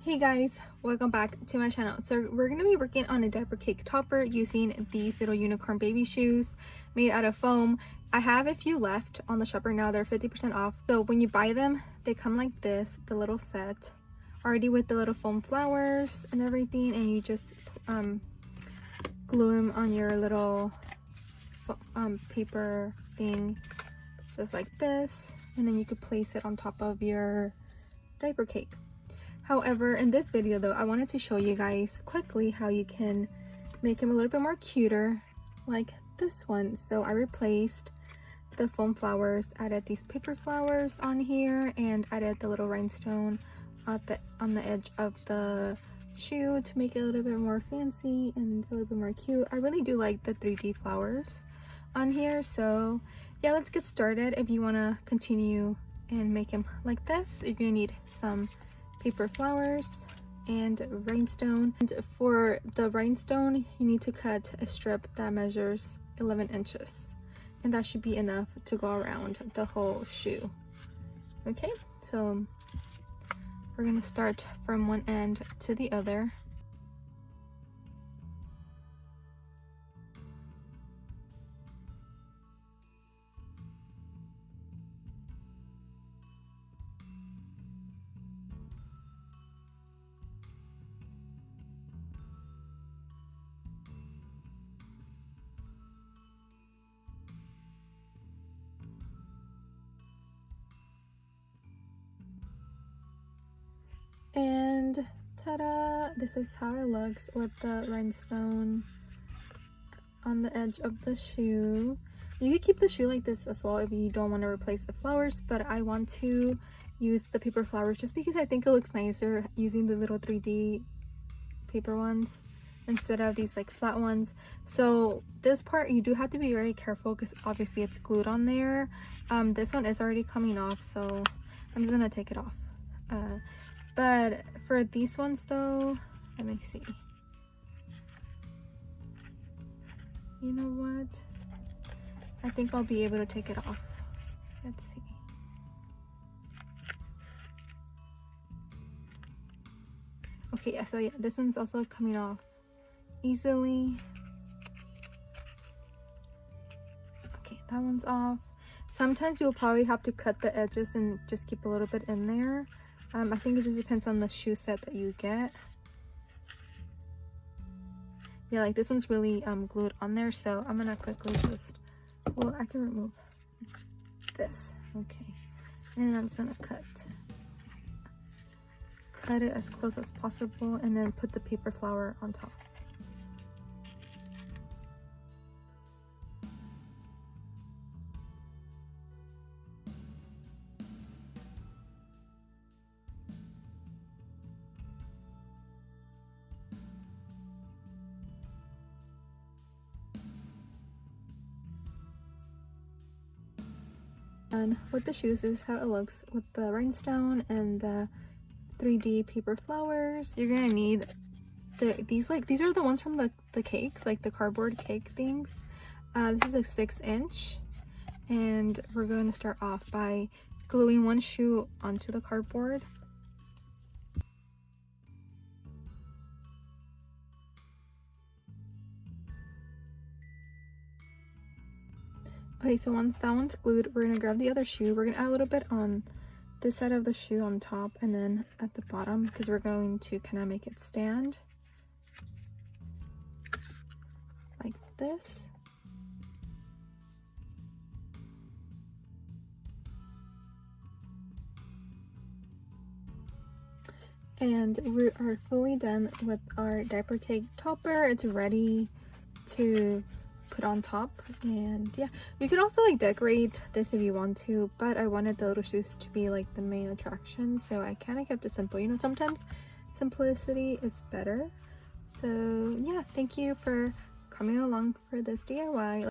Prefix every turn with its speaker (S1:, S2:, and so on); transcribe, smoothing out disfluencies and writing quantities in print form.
S1: Hey guys, welcome back to my channel. So we're going to be working on a diaper cake topper using these little unicorn baby shoes made out of foam. I have a few left on the shop right now. They're 50% off. So when you buy them, they come like this, the little set, already with the little foam flowers and everything, and you just glue them on your little paper thing, just like this, and then you could place it on top of your diaper cake. However, in this video though, I wanted to show you guys quickly how you can make them a little bit more cuter, like this one. So I replaced the foam flowers, added these paper flowers on here, and added the little rhinestone on the edge of the shoe to make it a little bit more fancy and a little bit more cute. I really do like the 3D flowers on here. So yeah, let's get started. If you want to continue and make them like this, you're gonna need some paper flowers and rhinestone. And for the rhinestone, you need to cut a strip that measures 11 inches, and that should be enough to go around the whole shoe. Okay, so we're gonna start from one end to the other. And ta-da! This is how it looks with the rhinestone on the edge of the shoe. You could keep the shoe like this as well if you don't want to replace the flowers, but I want to use the paper flowers just because I think it looks nicer using the little 3D paper ones instead of these like flat ones. So this part you do have to be very careful because obviously it's glued on there. This one is already coming off, so I'm just gonna take it off. But for these ones though, let me see. You know what? I think I'll be able to take it off. Let's see. Okay, yeah, so yeah, this one's also coming off easily. Okay, that one's off. Sometimes you'll probably have to cut the edges and just keep a little bit in there. I think it just depends on the shoe set that you get. Yeah, like this one's really glued on there, so I'm gonna quickly just, well, I can remove this. Okay, and I'm just gonna cut it as close as possible, and then put the paper flower on top. And with the shoes, this is how it looks with the rhinestone and the 3D paper flowers. You're gonna need these are the ones from the cakes, like the cardboard cake things. This is a 6-inch, and we're going to start off by gluing one shoe onto the cardboard. Okay, so once that one's glued, we're gonna grab the other shoe. We're gonna add a little bit on this side of the shoe on top and then at the bottom, because we're going to kind of make it stand like this. And we are fully done with our diaper cake topper. It's ready to put on top, and yeah, you could also like decorate this if you want to, but I wanted the little shoes to be like the main attraction, so I kind of kept it simple. You know, sometimes simplicity is better. So yeah, thank you for coming along for this DIY.